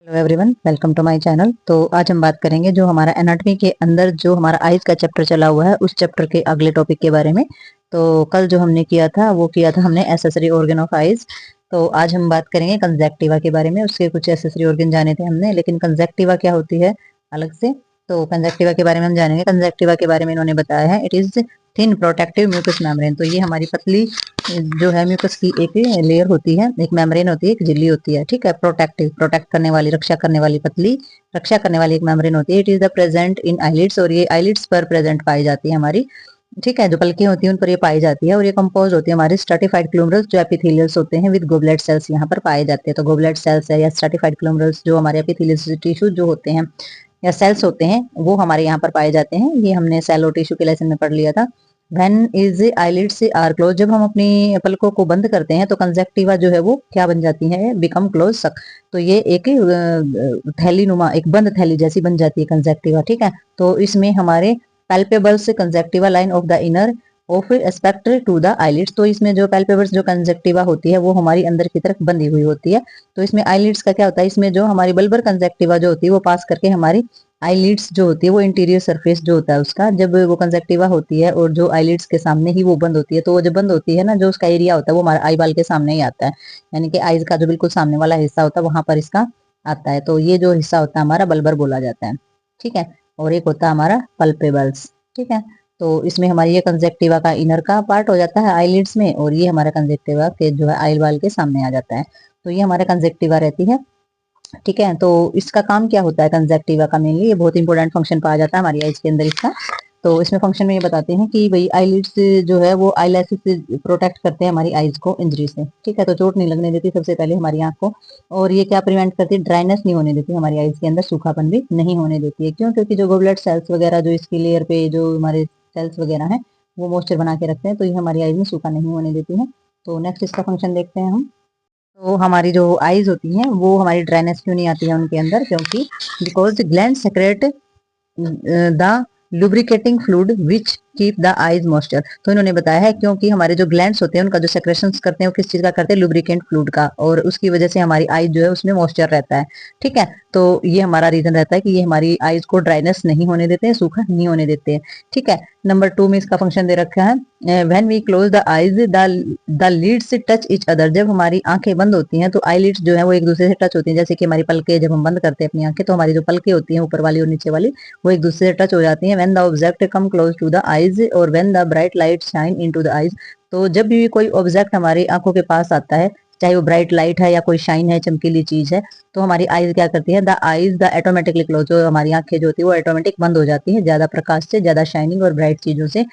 Hello everyone, welcome to my channel. तो आज हम बात करेंगे जो हमारा एनाटॉमी के अंदर जो हमारा आइज का चैप्टर चला हुआ है उस चैप्टर के अगले टॉपिक के बारे में। तो कल जो हमने किया था वो किया था हमने एसेसरी ऑर्गन ऑफ आइज। तो आज हम बात करेंगे कंजक्टिवा के बारे में। उसके कुछ एसेसरी ऑर्गन जाने थे हमने, लेकिन कंजक्टिवा क्या होती है अलग से। तो कंजक्टिवा के बारे में हम जानेंगे। कंजक्टिवा के बारे में इन्होंने बताया है it is thin protective mucus membrane. तो ये हमारी पतली जो है म्यूकस की एक लेयर होती है, एक मेम्ब्रेन होती है, एक झिल्ली होती है, ठीक है। प्रोटेक्टिव, प्रोटेक्ट करने वाली, रक्षा करने वाली, पतली रक्षा करने वाली एक मेम्ब्रेन होती है। It is the present in eyelids, और ये आईलिड्स पर प्रेजेंट पाई जाती है हमारी, ठीक है। जो पलकें होती हैं उन पर ये पाई जाती है, और ये कंपोज होती है हमारे स्ट्रैटिफाइड ग्लोमेरुल्स जो एपिथेलियल्स होते हैं विद गोबलेट सेल्स यहाँ पर पाए जाते हैं। तो गोबलेट सेल्स है या स्ट्रैटिफाइड ग्लोमेरुल्स जो हमारे एपिथेलियल टिश्यू जो होते हैं या सेल्स होते हैं वो हमारे यहाँ पर पाए जाते हैं। ये हमने सेल और टिश्यू के लेसन में पढ़ लिया था। When is eyelids are closed, जब हम अपनी पलकों को बंद करते हैं तो कंजक्टिवा जो है वो क्या बन जाती है, बिकम क्लोज सक। तो ये एक थैली नुमा, एक बंद थैली जैसी बन जाती है कंजक्टिवा, ठीक है। तो इसमें हमारे palpebrals conjunctiva line of the inner of aspect to the eyelids. तो इसमें जो पैल्पेबल्स जो कंजक्टिवा होती है वो हमारी अंदर की तरफ बंधी हुई होती है। तो इसमें आईलिड्स का क्या होता है, इसमें जो हमारी बल्बर कंजक्टिवा जो होती है वो पास करके हमारी आईलिड्स जो होती है वो इंटीरियर सरफेस जो होता है उसका, जब वो कंजक्टिवा होती है और जो आईलिड्स के सामने ही वो बंद होती है, तो वो जब बंद होती है ना, जो उसका एरिया होता है वो हमारे आई बाल के सामने ही आता है। यानी कि आईज का जो बिल्कुल सामने वाला हिस्सा होता है वहां पर इसका आता है। तो ये जो हिस्सा होता है हमारा बल्बर बोला जाता है, ठीक है। और एक होता है हमारा पल्पेबल्स, ठीक है। तो इसमें हमारी ये कंजक्टिवा का इनर का पार्ट हो जाता है आईलिड्स में, और ये हमारा कंजक्टिवा के जो है आई बाल के सामने आ जाता है। तो ये हमारा कंजक्टिवा रहती है, ठीक है। तो इसका काम क्या होता है कंजक्टिवा का, मेनली ये बहुत इंपॉर्टेंट फंक्शन पाया जाता है हमारी आईज के अंदर इसका। तो इसमें फंक्शन में ये बताते हैं कि भाई आईलिड्स जो है वो आईलैशेस से प्रोटेक्ट करते हैं हमारी आईज को इंजरी से, ठीक है। तो चोट नहीं लगने देती सबसे पहले हमारी आंख को। और ये क्या प्रिवेंट करती है, ड्राइनेस नहीं होने देती हमारी आईज के अंदर, सूखापन भी नहीं होने देती है। क्यों? क्योंकि जो गोबलेट सेल्स वगैरह जो इसकी लेयर पे जो हमारे सेल्स वगैरह हैं वो मॉइस्चर बना के रखते हैं, तो ये हमारी आईज में सूखा नहीं होने देती है। तो नेक्स्ट इसका फंक्शन देखते हैं हम। तो हमारी जो आईज होती हैं वो हमारी ड्राइनेस क्यों नहीं आती है उनके अंदर, क्योंकि because gland secrete the lubricating fluid which keep the eyes moisture. तो इन्होंने बताया है क्योंकि हमारे जो ग्लैंड्स होते हैं उनका जो सेक्रेशंस करते हैं वो किस चीज का करते हैं, लुब्रिकेंट फ्लूइड का, और उसकी वजह से हमारी आईज जो है उसमें मॉइस्चर रहता है, ठीक है। तो ये हमारा रीजन रहता है कि ये हमारी आईज को ड्राइनेस नहीं होने देते हैं, सूखा नहीं होने देते हैं, ठीक है। नंबर 2 में इसका फंक्शन दे रखा है, when we close the eyes the lids touch each other. जब हमारी आंखें बंद होती हैं तो आईलिड्स जो है वो एक दूसरे से टच होती हैं। जैसे कि हमारी पलके जब हम बंद करते हैं अपनी आंखें तो हमारी जो पलके होती हैं ऊपर वाली और नीचे वाली वो एक दूसरे से टच हो जाती हैं। When the object come close to the eyes और when the bright light shine into the eyes. तो जब भी कोई ऑब्जेक्ट हमारी आंखों के पास आता है, चाहे वो ब्राइट लाइट है या कोई शाइन है, चमकीली चीज है, तो हमारी आईज क्या करती है, the eyes the automatically close. जो हमारी आंखें जो होती है वो ऑटोमेटिक बंद हो जाती है ज्यादा प्रकाश से, ज्यादा शाइनिंग और ब्राइट चीजों से।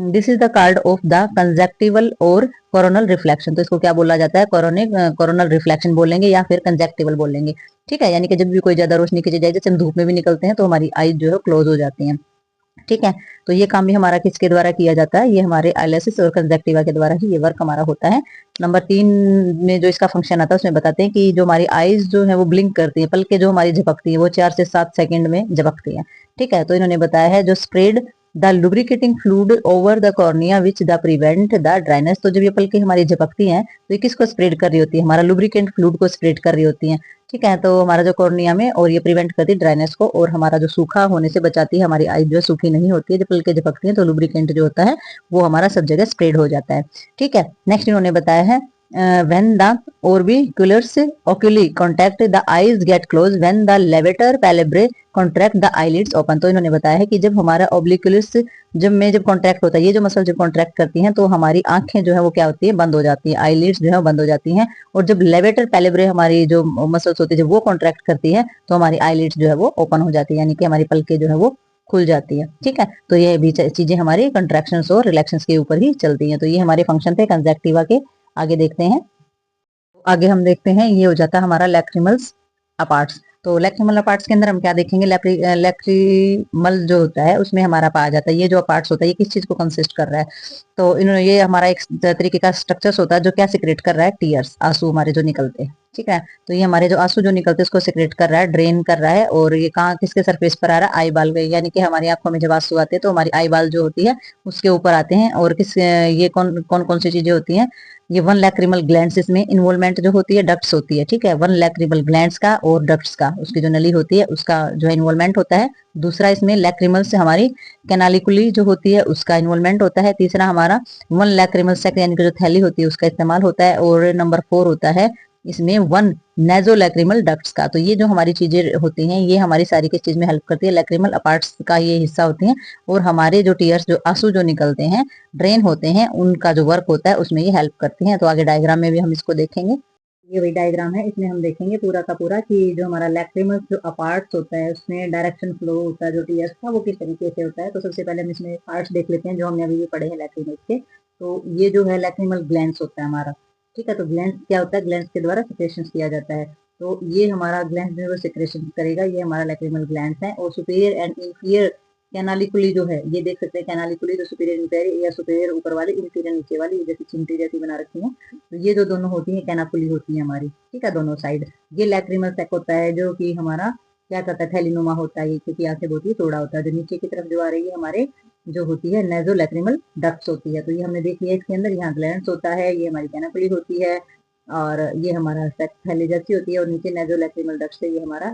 This is the card of the conjunctival और कोरोनल रिफ्लेक्शन। तो इसको क्या बोला जाता है, कोरोनल रिफ्लेक्शन बोलेंगे या फिर कंजक्टिवल बोलेंगे, ठीक है। यानी कि जब भी कोई ज्यादा रोशनी की चीज है, जैसे हम धूप में भी निकलते हैं तो हमारी आईज जो है क्लोज हो जाती है, ठीक है। तो ये काम भी हमारा किसके द्वारा किया जाता है, ये हमारे आईलेसिस और कंजक्टिवा के द्वारा ही ये वर्क हमारा होता है। नंबर 3 में जो इसका फंक्शन आता है उसमें बताते हैं कि जो हमारी आईज जो है वो ब्लिंक करती है, पलके जो हमारी झपकती है वो 4 से 7 सेकंड में झपकती है, ठीक है। तो इन्होंने बताया है जो spread the lubricating fluid over the cornea which the prevent the dryness. तो जब ये पलके हमारी झपकती हैं तो ये किसको स्प्रेड कर रही होती है, हमारा लुब्रिकेंट फ्लूइड को स्प्रेड कर रही होती है, ठीक है। तो हमारा जो कॉर्निया में, और ये प्रिवेंट करती है ड्राइनेस को, और हमारा जो सूखा होने से बचाती है, हमारी आई जो सूखी नहीं होती है, जब पलके झपकती है तो लुब्रिकेंट जो होता है वो हमारा सब जगह स्प्रेड हो जाता है, ठीक है। नेक्स्ट इन्होंने बताया है when the orbiculars oculi contact the eyes get closed when the levator palabre contract the eyelids open। तो इन्होंने बताया है कि जब हमारा ऑब्लिकुलस जब कॉन्ट्रैक्ट होता है, ये जो मसल जब कॉन्ट्रैक्ट करती हैं तो हमारी आंखें जो है वो क्या होती है, बंद हो जाती है, आईलिड्स जो है बंद हो जाती हैं। और जब लेवेटर पैलेब्रे हमारी जो मसल्स होती है जब वो कॉन्ट्रैक्ट करती है तो हमारी आईलिड्स जो है वो ओपन हो जाती है, यानी कि हमारी पलके जो है वो खुल जाती है, ठीक है। तो ये भी चीजें हमारी कंट्रैक्शंस और रिलैक्शंस के ऊपर ही चलती हैं। तो ये हमारे फंक्शन थे कंजक्टिवा के। आगे देखते हैं, आगे हम देखते हैं ये हो जाता है हमारा लैक्रिमल्स अपार्ट्स। तो लैक्रिमल अपार्ट्स के अंदर हम क्या देखेंगे, लैक्रिमल जो होता है उसमें हमारा पाया जाता है ये जो अपार्ट्स होता है ये किस चीज को कंसिस्ट कर रहा है। तो इन्होंने ये हमारा एक तरीके का स्ट्रक्चर्स होता है जो क्या सिक्रेट कर रहा है, टीयर्स, आंसू हमारे जो निकलते हैं, ठीक है। तो ये हमारे जो आंसू जो निकलते हैं उसको सिक्रेट कर रहा है, ड्रेन कर रहा है, और ये कहाँ किसके सरफेस पर आ रहा है, आई बाल पे, यानी कि हमारी आंखों में जब आंसू आते हैं तो हमारी आई बाल जो होती है उसके ऊपर आते हैं। और किस ये कौन कौन कौन सी चीजें होती हैं, ये वन लैक्रिमल ग्लैंड्स, इसमें इन्वॉल्वमेंट जो होती है डक्ट्स होती है, ठीक है, वन लैक्रिमल ग्लैंड्स का और डक्ट्स का, उसकी जो नली होती है उसका जो इन्वॉल्वमेंट होता है। दूसरा इसमें लैक्रिमल से हमारी कैनालिकुली जो होती है उसका इन्वॉल्वमेंट होता है। तीसरा हमारा वन लैक्रिमल सेक यानी कि जो थैली होती है उसका इस्तेमाल होता है। और नंबर 4 होता है इसमें वन नेजोलैक्रिमल डक्ट्स का। तो ये जो हमारी चीजें होती हैं ये हमारी सारी किस चीज में हेल्प करती है, लैक्रिमल अपार्ट्स का ये हिस्सा होती हैं। और हमारे जो टीयर्स जो आंसू जो निकलते हैं ड्रेन होते हैं उनका जो वर्क होता है उसमें ये हेल्प करती हैं। तो आगे डायग्राम में भी हम इसको देखेंगे। ये वही डायग्राम है, इसमें हम देखेंगे पूरा का पूरा कि जो हमारा लैक्रिमल जो अपार्ट्स होता है उसमें डायरेक्शन फ्लो होता है जो टीयर्स का वो किस तरीके से होता है। तो सबसे पहले हम इसमें पार्ट्स देख लेते हैं जो हमने अभी भी पढ़े हैं लैक्रिमल के। तो ये जो है लैक्रिमल ग्लैंड्स होता है हमारा, ठीक है। तो ग्लैंड्स क्या होता है, ग्लैंड्स के द्वारा सिक्रेशन किया जाता है। तो ये हमारा ग्लैंड जो है सिक्रेशन करेगा, ये हमारा लैक्रिमल ग्लैंड्स है। और सुपीरियर एंड इंफीरियर कैनालिकुली जो है ये देख सकते हैं, कैनालिकुली जो सुपीरियर इंफीरियर या सुपीरियर ऊपर वाली इंफीरियर नीचे वाली, जैसे चिमटी जैसी बना रखी है। तो ये जो दोनों होती है कैनाकुली होती है हमारी, ठीक है, दोनों साइड। ये लैक्रिमल सेक होता है जो कि हमारा क्या करता है, थैलीनुमा होता है, क्योंकि आंखें बहुत ही चौड़ा होता है। जो नीचे की तरफ जो आ रही है हमारे जो होती है नेजो लैक्रिमल डक्ट्स होती है। तो ये हमने देख लिया, इसके अंदर यहाँ ग्लैंड्स होता है, ये हमारी कैनाकुली होती है, और ये हमारा सेक थैली जैसी होती है। और नीचे नेजो लैक्रिमल डक्ट्स है, ये हमारा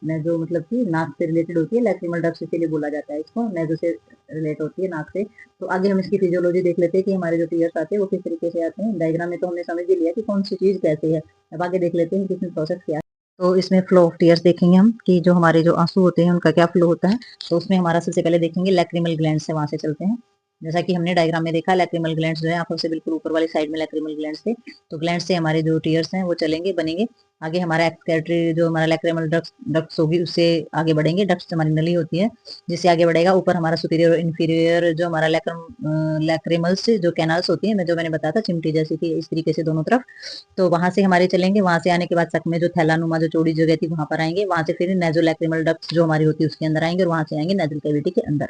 नेजो मतलब कि नाक से रिलेटेड होती है, लैक्रिमल डक्ट्स इसीलिए बोला जाता है इसको, नेजो से रिलेट होती है नाक से। तो आगे हम इसकी फिजियोलॉजी देख लेते हैं कि हमारे जो टीयर्स आते हैं वो किस तरीके से आते हैं। डायग्राम में तो हमने समझ ही लिया कि कौन सी चीज कैसे है, अब आगे देख लेते हैं कि इसमें प्रोसेस क्या है। तो इसमें फ्लो ऑफ टीयर्स देखेंगे हम कि जो हमारे जो आंसू होते हैं उनका क्या फ्लो होता है। तो उसमें हमारा सबसे पहले देखेंगे लैक्रिमल ग्लैंड से, वहां से चलते हैं। जैसा कि हमने डायग्राम में देखा लैक्रिमल ग्लैंड्स जो है आंखों से बिल्कुल ऊपर वाली साइड में लैक्रिमल ग्लैंड्स थे। तो ग्लैंड से हमारे जो टीयर्स हैं वो चलेंगे बनेंगे। आगे हमारा एक्सक्रीटरी जो हमारा लैक्रिमल डक्ट्स होगी उससे आगे बढ़ेंगे, डक्ट्स हमारी नली होती है जिससे आगे बढ़ेगा। ऊपर हमारा सुपीरियर और इन्फीरियर जो हमारा लैक्रिमल्स जो कैनाल्स होती है, जो मैंने बताया था चिमटी जैसी थी इस तरीके से दोनों तरफ। तो वहां से हमारे चलेंगे, वहां से आने के बाद सक में जो थैलानुमा जो चौड़ी जगह थी वहां पर आएंगे। वहां से फिर नेजो लैक्रिमल डक्ट्स जो हमारी होती है उसके अंदर आएंगे, और वहां से आएंगे नेजल कैविटी के अंदर,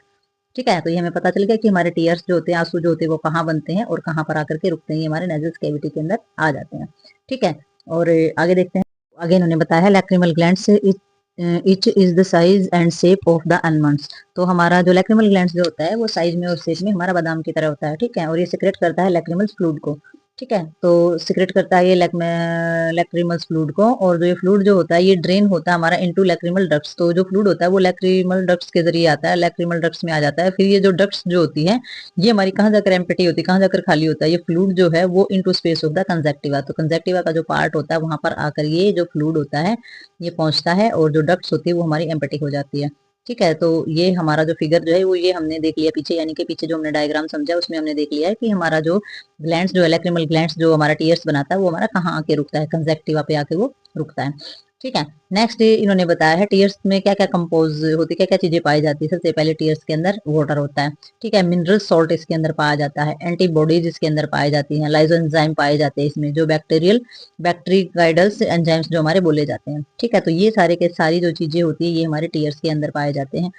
ठीक है। तो ये हमें पता चल गया कि हमारे टीयर्स जो होते हैं आंसू जो होते हैं वो कहाँ बनते हैं और कहाँ पर आकर के रुकते हैं, ये हमारे नेजल कैविटी के अंदर आ जाते हैं, ठीक है। और आगे देखते हैं, आगे इन्होंने बताया है lacrimal glands etch is the size and shape of the almonds। तो हमारा जो लैक्रिमल ग्लैंड्स जो होता है वो साइज में और शेप में हमारा बादाम की तरह होता है, ठीक है। और ये सिक्रेट करता है लैक्रिमल फ्लूइड को, ठीक है। तो सिक्रेट करता है ये लैक्रिमल फ्लूइड को। और जो ये फ्लूइड जो होता है ये ड्रेन होता है हमारा इनटू लैक्रिमल डक्ट्स। तो जो फ्लूइड होता है वो लैक्रिमल डक्ट्स के जरिए आता है, लैक्रिमल डक्ट्स में आ जाता है। फिर ये जो डक्ट्स जो होती है ये हमारी कहाँ जाकर एम्प्टी होती है, कहाँ जाकर खाली होता है, ये फ्लूइड जो है वो into space of the conjunctiva. तो कंजक्टिवा का जो पार्ट होता है वहां पर आकर ये जो फ्लूइड होता है ये पहुंचता है, और जो डक्ट्स होती है वो हमारी एम्प्टी हो जाती है, ठीक है। तो ये हमारा जो फिगर जो है वो ये हमने देख लिया पीछे, यानी कि पीछे जो हमने डायग्राम समझा उसमें हमने देख लिया है कि हमारा जो ग्लैंड्स जो लैक्रिमल ग्लैंड्स जो हमारा टीयर्स बनाता है वो हमारा कहाँ आके रुकता है, कंजक्टिवा पे आके वो रुकता है, ठीक है। नेक्स्ट इन्होंने बताया है टीयर्स में क्या क्या कंपोज होती है, क्या क्या चीजें पाई जाती है। सबसे पहले टीयर्स के अंदर वाटर होता है, ठीक है, मिनरल सॉल्ट इसके अंदर पाया जाता है, एंटीबॉडीज इसके अंदर पाई जाती हैं, लाइजोएंजाइम पाए जाते हैं इसमें, जो बैक्टीरियाइडल्स एंजाइम्स जो हमारे बोले जाते हैं, ठीक है। तो ये सारे के सारी जो चीजें होती है ये हमारे टीयर्स के अंदर पाए जाते हैं,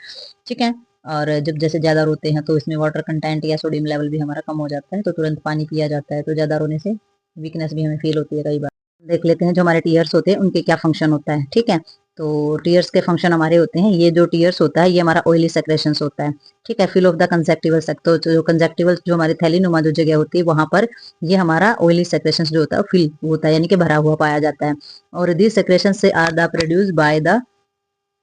ठीक है। और जब जैसे ज्यादा रोते हैं तो इसमें वाटर कंटेंट या सोडियम लेवल भी हमारा कम हो जाता है, तो तुरंत पानी पिया जाता है। तो ज्यादा रोने से वीकनेस भी हमें फील होती है कई बार। देख लेते हैं जो हमारे टीयर्स होते हैं उनके क्या फंक्शन होता है, ठीक है। तो टीयर्स के फंक्शन हमारे होते हैं, ये जो टीयर्स होता है ये हमारा ऑयली सेक्रेशंस होता है, ठीक है, फिल ऑफ द कंजक्टिवल सेक। तो जो कंजक्टिवल जो हमारी थैलीनुमा जो जगह होती है वहां पर ये हमारा ऑयली सेक्रेशंस जो होता है फिल होता है, यानी कि भरा हुआ पाया जाता है। और दिस सेक्रेशन से are the produce by the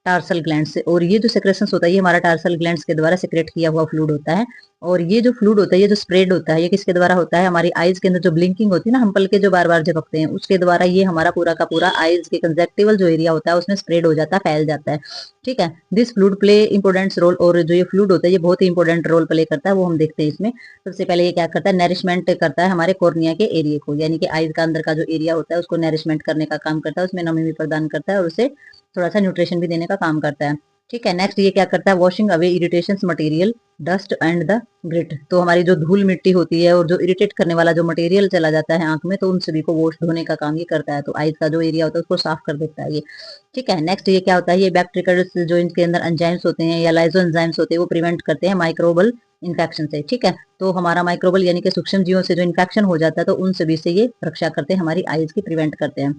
tarsal gland से। और ये जो सेक्रेशंस होता है ये हमारा टार्सल ग्लैंड्स के द्वारा सेक्रेट किया हुआ फ्लूइड होता है। और ये जो फ्लूइड होता है ये जो स्प्रेड होता है ये किसके द्वारा होता है, हमारी आईज के अंदर जो ब्लिंकिंग होती है ना, हम पल के जो बार बार झपकते हैं उसके द्वारा ये हमारा पूरा का पूरा आईज के कंजक्टिवल जो एरिया होता है उसमें स्प्रेड हो जाता है, फैल जाता है, ठीक है। This fluid play important role. और जो ये फ्लूइड होता है ये बहुत ही इंपॉर्टेंट रोल प्ले करता है, वो हम देखते हैं इसमें। सबसे पहले ये क्या करता है, नरिशमेंट करता है हमारे कॉर्निया के एरिया को, यानी कि आईज का अंदर का जो एरिया होता है उसको नरिशमेंट करने का काम करता है, उसमें नमी भी प्रदान करता है और उसे थोड़ा सा न्यूट्रिशन भी देने का काम करता है, ठीक है। नेक्स्ट ये क्या करता है, washing away irritation material dust and the grit. तो हमारी जो धूल मिट्टी होती है और जो इरिटेट करने वाला जो मटेरियल चला जाता है आंख में, तो उन सभी को वॉश धोने का काम ये करता है। तो आईज का जो एरिया होता है उसको साफ कर देता है ये, ठीक है। नेक्स्ट ये क्या होता है, ये बैक्टीरियल जो इनके अंदर एंजाइम्स होते हैं या लाइजो एंजाइम्स होते हैं वो प्रिवेंट करते हैं माइक्रोबल इन्फेक्शन से, ठीक है। तो हमारा माइक्रोबल यानी कि सूक्ष्म जीवों से जो इन्फेक्शन हो जाता है तो उन सभी से ये रक्षा करते हैं, हमारी आईज की प्रिवेंट करते हैं।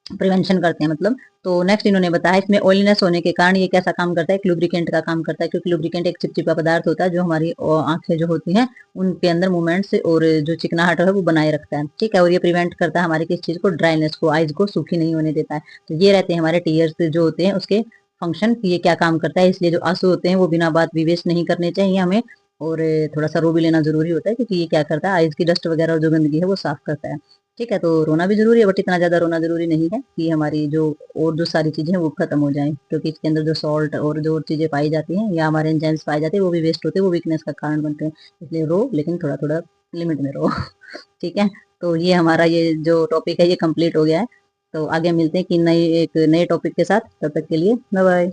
प्रिवेंशन करते हैं मतलब। तो नेक्स्ट इन्होंने बताया इसमें ऑयलीनेस होने के कारण ये कैसा काम करता है, लुब्रिकेंट का काम करता है, क्योंकि लुब्रिकेंट एक चिपचिपा पदार्थ होता है जो हमारी आंखें जो होती हैं उनके अंदर मूवमेंट्स और जो चिकनाहट है वो बनाए रखता है, ठीक है। और ये प्रिवेंट करता है हमारी किस चीज को, ड्राइनेस को, आइज को सूखी नहीं होने देता है। तो ये रहते हैं हमारे टीयर्स जो होते हैं उसके फंक्शन कि ये क्या काम करता है। इसलिए जो आंसू होते हैं वो बिना बात भी वेस्ट नहीं करने चाहिए हमें, और थोड़ा सा रो भी लेना जरूरी होता है, क्योंकि ये क्या करता है, आइज की डस्ट वगैरह और जो गंदगी है वो साफ करता है, ठीक है। तो रोना भी जरूरी है, बट इतना ज्यादा रोना जरूरी नहीं है कि हमारी जो और जो सारी चीजें हैं वो खत्म हो जाएं, क्योंकि इसके अंदर जो सॉल्ट और जो चीजें पाई जाती हैं या हमारे एंजाइम्स पाए जाते हैं वो भी वेस्ट होते हैं, वो वीकनेस का कारण बनते हैं। इसलिए रो, लेकिन थोड़ा थोड़ा लिमिट में रो ठीक है। तो ये हमारा ये जो टॉपिक है ये कंप्लीट हो गया है। तो आगे मिलते हैं कि नई एक नए टॉपिक के साथ, तब तक के लिए बाय बाय।